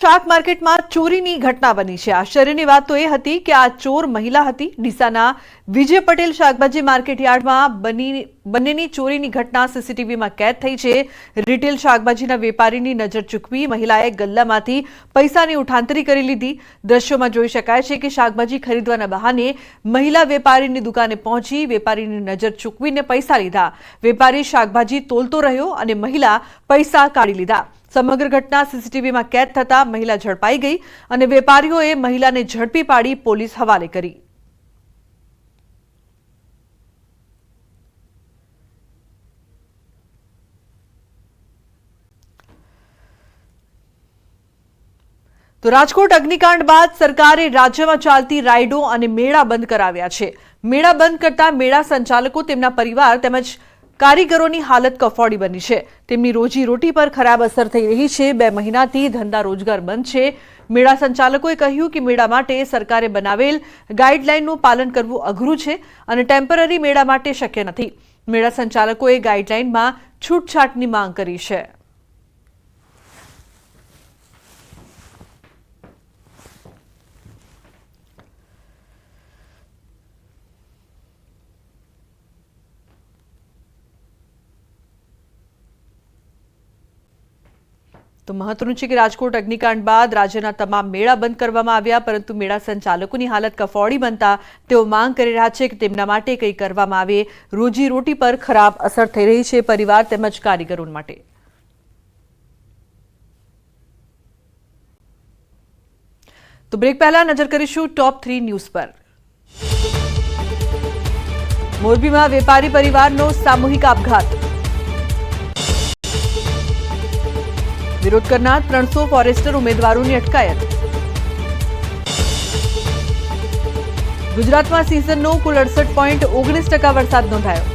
શાક માર્કેટમાં ચોરીની ઘટના બની છે। આશ્ચર્યની વાત તો એ હતી કે આ ચોર મહિલા હતી। ડીસાના વિજય પટેલ શાકભાજી માર્કેટ યાર્ડમાં બંનેની ચોરીની ઘટના સીસીટીવીમાં કેદ થઈ છે। રિટેલ શાકભાજીના વેપારીની નજર ચૂકવી મહિલાએ ગલ્લામાંથી પૈસાની ઉઠાંતરી કરી લીધી। દ્રશ્યોમાં જોઈ શકાય છે કે શાકભાજી ખરીદવાના બહાને મહિલા વેપારીની દુકાને પહોંચી વેપારીની નજર ચૂકવીને પૈસા લીધા। વેપારી શાકભાજી તોલતો રહ્યો અને મહિલા પૈસા કાઢી લીધા। સમગ્ર ઘટના સીસીટીવીમાં કેદ થતા મહિલા ઝડપાઈ ગઈ અને વેપારીઓએ મહિલાને ઝડપી પાડી પોલીસ હવાલે કરી। તો રાજકોટ અગ્નિકાંડ બાદ સરકારે રાજ્યમાં ચાલતી રાઇડો અને મેળા બંધ કરાવ્યા છે। મેળા બંધ કરતા મેળા સંચાલકો તેમના પરિવાર તેમજ કારીગરોની હાલત કફોડી બની છે। તેમની રોજી રોટી પર ખરાબ અસર થઈ રહી છે। 2 મહિનાથી ધંધા રોજગાર બંધ છે। મેળા સંચાલકોએ કહ્યું કે મેળા માટે સરકારે બનાવેલ ગાઈડલાઈનનું પાલન કરવું અઘરું છે અને ટેમ્પરરી મેળા માટે શક્ય નથી। મેળા સંચાલકોએ ગાઈડલાઈનમાં છૂટછાટની માંગ કરી છે। તો મહત્વનું છે કે રાજકોટ અગ્નિકાંડ બાદ રાજ્યના તમામ મેળા બંધ કરવામાં આવ્યા, પરંતુ મેળા સંચાલકોની હાલત કફોડી બનતા તેઓ માંગ કરી રહ્યા છે કે તેમના માટે કંઈ કરવામાં આવે। રોજી રોટી પર ખરાબ અસર થઈ રહી છે પરિવાર તેમજ કારીગરો માટે। તો બ્રેક પહેલા નજર કરીશું ટોપ 3 ન્યૂઝ પર। મોરબીમાં વેપારી પરિવારનો સામૂહિક આપઘાત। વિરોધ કરનાર 300 ફોરેસ્ટર ઉમેદવારોની અટકાયત। ગુજરાતમાં સિઝનનો કુલ 68.19% વરસાદ નોંધાયો।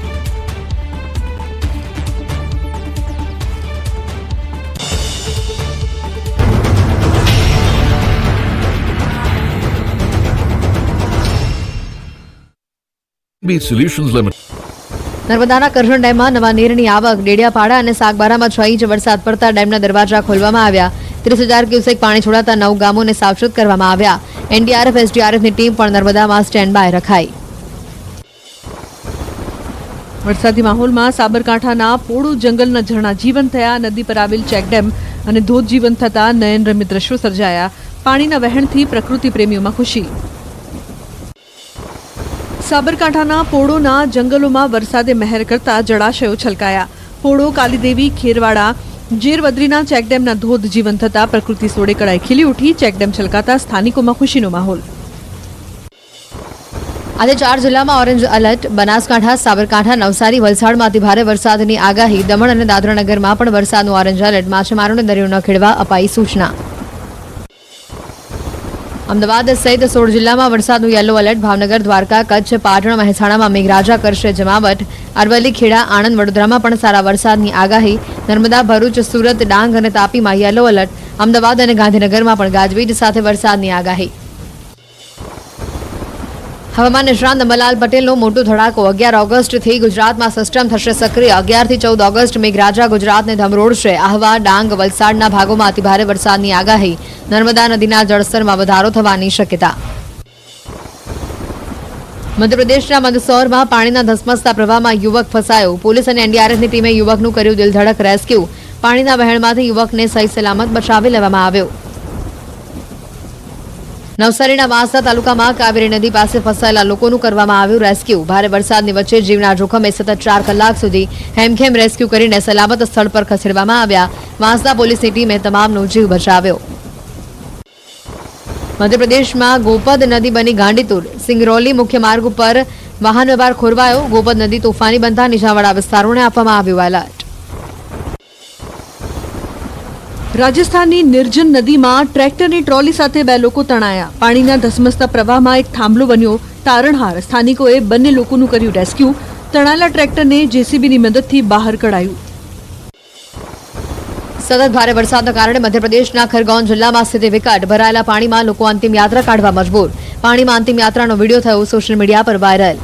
નર્મદાના કરજણ ડેમમાં નવા નીરની આવક। ડેડિયાપાડા અને સાગબારામાં 6 ઇંચ વરસાદ પડતા ડેમના દરવાજા ખોલવામાં આવ્યા। 30,000 ક્યુસેક પાણી છોડાતા 9 ગામોને સાવચેત કરવામાં આવ્યા। એનડીઆરએફ એસડીઆરએફની ટીમ પણ નર્મદામાં સ્ટેન્ડ બાય રખાઈ। વરસાદી માહોલમાં સાબરકાંઠાના પોળો જંગલના ઝરણા જીવંત થયા। નદી પર આવેલ ચેકડેમ અને ધોધ જીવંત થતા નયનરમ્ય દ્રશ્યો સર્જાયા। પાણીના વહેણથી પ્રકૃતિ પ્રેમીઓમાં ખુશી। સાબરકાંઠાના પોળોના જંગલોમાં વરસાદે મહેર કરતા જળાશયો છલકાયા। પોળો, કાલીદેવી, ખેરવાડા, જેરવદરીના ચેકડેમના ધોધ જીવંત થતા પ્રકૃતિ સોળે કળાએ ખીલી ઉઠી। ચેકડેમ છલકાતા સ્થાનિકોમાં ખુશીનો માહોલ। આજે 4 જિલ્લામાં ઓરેન્જ એલર્ટ। બનાસકાંઠા, સાબરકાંઠા, નવસારી, વલસાડમાં અતિ ભારે વરસાદની આગાહી। દમણ અને દાદરાનગરમાં પણ વરસાદનું ઓરેન્જ એલર્ટ। માછીમારોને દરિયો ન ખેડવા અપાઈ સૂચના। અમદાવાદ સહિત 16 જિલ્લામાં વરસાદનું યલો એલર્ટ। ભાવનગર, દ્વારકા, કચ્છ, પાટણ, મહેસાણામાં મેઘરાજા કરશે જમાવટ। અરવલ્લી, ખેડા, આણંદ, વડોદરામાં પણ સારા વરસાદની આગાહી। નર્મદા, ભરૂચ, સુરત, ડાંગ અને તાપીમાં યલો એલર્ટ। અમદાવાદ અને ગાંધીનગરમાં પણ ગાજવીજ સાથે વરસાદની આગાહી। હવામાન નિષ્ણાંત અંબાલાલ પટેલનો મોટો ધડાકો। 11 ઓગસ્ટથી ગુજરાતમાં સિસ્ટમ થશે સક્રિય। 11 થી 14 ઓગસ્ટ મેઘરાજા ગુજરાતને ધમરોળશે। આહવા, ડાંગ, વલસાડના ભાગોમાં અતિભારે વરસાદની આગાહી। નર્મદા નદીના જળસ્તરમાં વધારો થવાની શક્યતા। મધ્યપ્રદેશના મંદસૌરમાં પાણીના ધસમસતા પ્રવાહમાં યુવક ફસાયો। પોલીસ અને એનડીઆરએફની ટીમે યુવકનું કર્યું દિલધડક રેસ્ક્યુ। પાણીના વહેણમાંથી યુવકને સહી સલામત બચાવી લેવામાં આવ્યો। નવસારીના વાંસદા તાલુકામાં કાવેરી નદી પાસે ફસાયેલા લોકોનું કરવામાં આવ્યું રેસ્ક્યુ। ભારે વરસાદની વચ્ચે જીવના જોખમે સતત 4 કલાક સુધી હેમખેમ રેસ્ક્યુ કરીને સલામત સ્થળ પર ખસેડવામાં આવ્યા। વાંસદા પોલીસની ટીમે તમામનો જીવ બચાવ્યો। મધ્યપ્રદેશમાં ગોપદ નદી બની ગાંડીતુર। સિંગરૌલી મુખ્ય માર્ગ ઉપર વાહન વ્યવહાર ખોરવાયો। ગોપદ નદી તોફાની બનતા નીચાણવાળા વિસ્તારોને આપવામાં આવ્યું એલર્ટ। રાજસ્થાનની નિર્જન નદીમાં ટ્રેક્ટરની ટ્રોલી સાથે 2 લોકો તણાયા। પાણીના ધસમસતા પ્રવાહમાં એક થાંભલો બન્યો તારણહાર। સ્થાનિકોએ બંને લોકોનું કર્યું રેસ્ક્યુ। તણાયેલા ટ્રેક્ટરને જેસીબીની મદદથી બહાર કઢાયું। સતત ભારે વરસાદના કારણે મધ્યપ્રદેશના ખરગોન જિલ્લામાં સ્થિતિ વિકટ। ભરાયેલા પાણીમાં લોકો અંતિમ યાત્રા કાઢવા મજબૂર। પાણીમાં અંતિમ યાત્રાનો વિડીયો થયો સોશિયલ મીડિયા પર વાયરલ।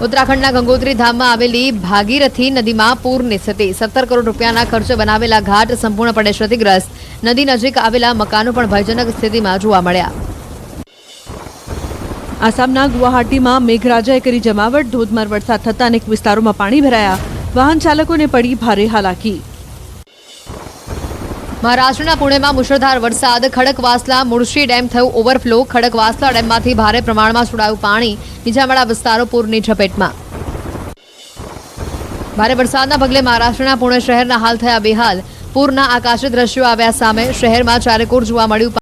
उत्तराखंडના ગંગોત્રી ધામમાં આવેલી ભાગીરથી નદીમાં પૂરની સ્થિતિ 17 કરોડ રૂપિયાના ખર્ચે બનાવેલા ઘાટ સંપૂર્ણપણે ક્ષતિગ્રસ્ત। નદી નજીક આવેલા મકાનો પણ ભયજનક સ્થિતિમાં જોવા મળ્યા. આસામના ગુવાહાટીમાં મેઘરાજાએ કરી જમાવટ. ધોધમાર વરસાદ થતાં અનેક વિસ્તારોમાં પાણી ભરાયા. વાહન ચાલકોને પડી ભારે હાલાકી. મહારાષ્ટ્રના પુણેમાં મુશળધાર વરસાદ. ખડકવાસલા મુળશી ડેમ થયું ઓવરફ્લો. ખડકવાસલા ડેમમાંથી ભારે પ્રમાણમાં છોડાયું પાણી. નીચાણવાળા વિસ્તારો પૂરની ઝપેટમાં. ભારે વરસાદના પગલે મહારાષ્ટ્રના પુણે શહેરના હાલ થયા બેહાલ. પૂરના આકાશી દ્રશ્યો આવ્યા સામે. શહેરમાં ચારેકોર જોવા મળ્યું.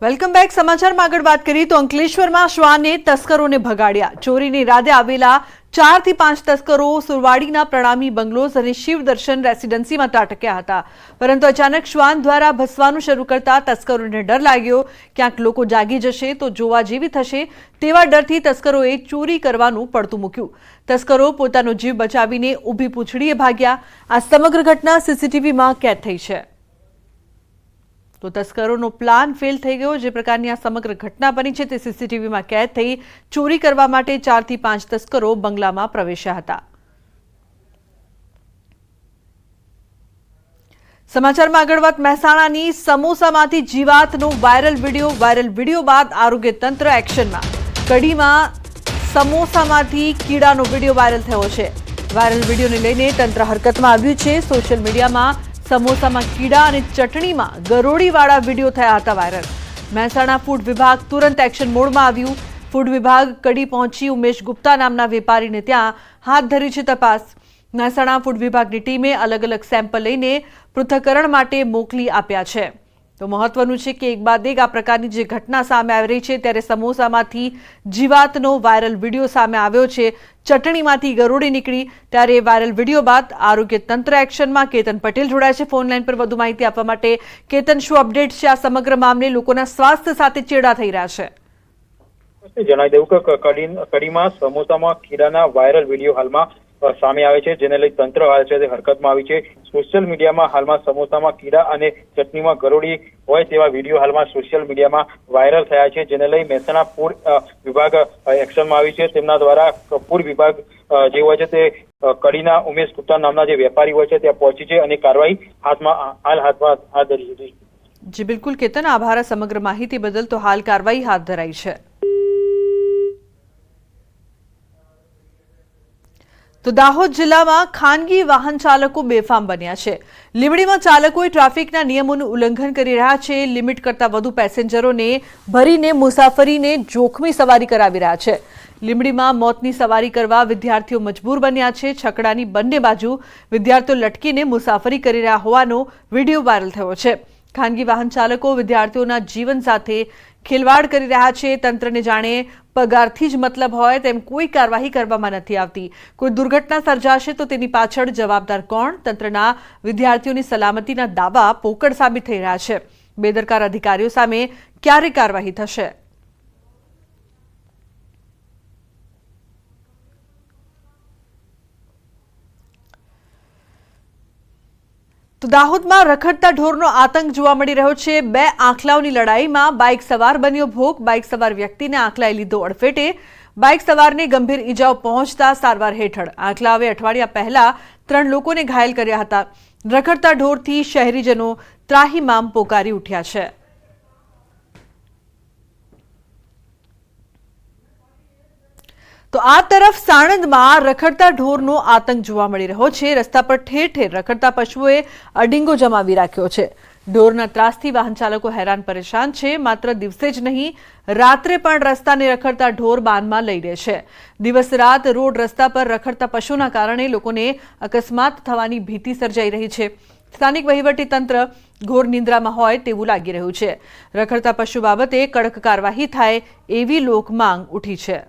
Welcome back. સમાચારમાં આગળ વાત કરીએ તો અંકલેશ્વરમાં શ્વાને તસ્કરોને ભગાડ્યા. ચોરીની ઇરાદે આવેલા 4 થી 5 તસ્કરો સુરવાડીના પ્રણામી બંગલોઝ અને શિવ દર્શન રેસિડેન્સીમાં ત્રાટક્યા હતા. પરંતુ અચાનક શ્વાન દ્વારા ભસવાનું શરૂ કરતા તસ્કરોને ડર લાગ્યો. ક્યાંક લોકો જાગી જશે તો જોવા જેવી થશે તેવા ડરથી તસ્કરોએ ચોરી કરવાનું પડતું મૂક્યું. તસ્કરો પોતાનો જીવ બચાવીને ઊભી પૂંછડીએ ભાગ્યા. આ સમગ્ર ઘટના સીસીટીવીમાં કેદ થઈ છે. તો તસ્કરોનો પ્લાન ફેલ થઈ ગયો. જે પ્રકારની આ સમગ્ર ઘટના બની છે તે સીસીટીવીમાં કેદ થઈ. ચોરી કરવા માટે 4 થી 5 તસ્કરો બંગલામાં પ્રવેશ્યા હતા. સમાચારમાં આગળ વાત મહેસાણાની સમોસામાંથી જીવાતનો વાયરલ વિડીયો બાદ આરોગ્ય તંત્ર એક્શનમાં. કડીમાં સમોસામાંથી કીડાનો વિડીયો વાયરલ થયો છે. વાયરલ વિડીયોને લઈને તંત્ર હરકતમાં આવ્યું છે. સોશિયલ મીડિયામાં સમોસામાં કીડા અને ચટણીમાં ગરોળીવાળા વિડીયો થયા હતા વાયરલ. મહેસાણા ફૂડ વિભાગ તુરંત એક્શન મોડમાં આવ્યું. ફૂડ વિભાગ કડી પહોંચી ઉમેશ ગુપ્તા નામના વેપારીને ત્યાં હાથ ધરી છે તપાસ. મહેસાણા ફૂડ વિભાગની ટીમે અલગ અલગ સેમ્પલ લઈને પૃથ્થકરણ માટે મોકલી આપ્યા છે. તો મહત્વનું છે કે એક બાદ એક આ પ્રકારની જે ઘટના સામે આવી રહી છે ત્યારે સમોસામાંથી જીવાતનો વાયરલ વિડીયો સામે આવ્યો છે. ચટણીમાંથી ગરોળી નીકળી ત્યારે વાયરલ વિડીયો બાદ આરોગ્ય તંત્ર એક્શનમાં. કેતન પટેલ જોડાય છે ફોન લાઈન પર વધુ માહિતી આપવા માટે. કેતન, શું અપડેટ છે આ સમગ્ર મામલે? લોકોના સ્વાસ્થ્ય સાથે ચેડા થઈ રહ્યા છે. જણાવી દઉં કે કડીમાં સમોસામાં કીડાના વાયરલ વિડીયો હાલમાં સામે આવે છે, જેને લઈ તંત્ર હાલ છે તે હરકતમાં આવી છે. સોશિયલ મીડિયામાં હાલમાં સમોસામાં કીડા અને ચટણીમાં ગરોળી હોય તેવા વિડીયો હાલમાં સોશિયલ મીડિયામાં વાયરલ થયા છે, જેને લઈ મહેસાણા ફૂડ વિભાગ એક્શનમાં આવી છે. તેમના દ્વારા ફૂડ વિભાગ જે હોય છે તે કડીના ઉમેશ ગુપ્તા નામના જે વેપારી હોય છે ત્યાં પહોંચી છે અને કાર્યવાહી હાથ ધરી છે. જી બિલકુલ કેતન, આભાર સમગ્ર માહિતી બદલ. તો હાલ કાર્યવાહી હાથ ધરાઈ છે. તો દાહોદ જિલ્લામાં ખાનગી વાહન ચાલકો બેફામ બન્યા છે. લીંબડીમાં ચાલકોએ ટ્રાફિકના નિયમોનું ઉલ્લંઘન કરી રહ્યા છે. લિમિટ કરતા વધુ પેસેન્જરોને ભરીને મુસાફરીને જોખમી સવારી કરાવી રહ્યા છે. લીંબડીમાં મોતની સવારી કરવા વિદ્યાર્થીઓ મજબૂર બન્યા છે. છકડાની બંને બાજુ વિદ્યાર્થીઓ લટકીને મુસાફરી કરી રહ્યા હોવાનો વિડીયો વાયરલ થયો છે. ખાનગી વાહન ચાલકો વિદ્યાર્થીઓના જીવન સાથે ખેલવાડ કરી રહ્યા છે. તંત્રને જાણે પગારથી જ મતલબ હોય તેમ કોઈ કાર્યવાહી કરવામાં નથી આવતી. કોઈ દુર્ઘટના સર્જાશે તો તેની પાછળ જવાબદાર કોણ? તંત્રના વિદ્યાર્થીઓની સલામતીના દાવા પોકળ સાબિત થઈ રહ્યા છે. બેદરકાર અધિકારીઓ સામે ક્યારે કાર્યવાહી થશે? તો દાહોદમાં રખડતા ઢોરનો આતંક જોવા મળી રહ્યો છે. 2 આંખલાઓની લડાઈમાં બાઇક સવાર બન્યો ભોગ. બાઇક સવાર વ્યક્તિને આંખલાએ લીધો અડફેટે. બાઇક સવારને ગંભીર ઈજાઓ પહોંચતા સારવાર હેઠળ. આંખલાઓએ અઠવાડિયા પહેલા 3 લોકોને ઘાયલ કર્યા હતા. રખડતા ઢોરથી શહેરીજનો ત્રાહિમામ પોકારી ઉઠ્યા છે. તો આ તરફ સાણંદમાં રખડતા ઢોરનો આતંક જોવા મળી રહ્યો છે. રસ્તા પર ઠેર ઠેર રખડતા પશુઓએ અડીંગો જમાવી રાખ્યો છે. ઢોરના ત્રાસથી વાહન ચાલકો હેરાન પરેશાન છે. માત્ર દિવસે જ નહીં, રાત્રે પણ રસ્તાને રખડતા ઢોર બાનમાં લઈ લે છે. દિવસ રાત રોડ રસ્તા પર રખડતા પશુના કારણે લોકોને અકસ્માત થવાની ભીતિ સર્જાઈ રહી છે. સ્થાનિક વહીવટી તંત્ર ઘોર નિંદ્રામાં હોય તેવું લાગી રહ્યું છે. રખડતા પશુ બાબતે કડક કાર્યવાહી થાય એવી લોક માંગ ઉઠી છે.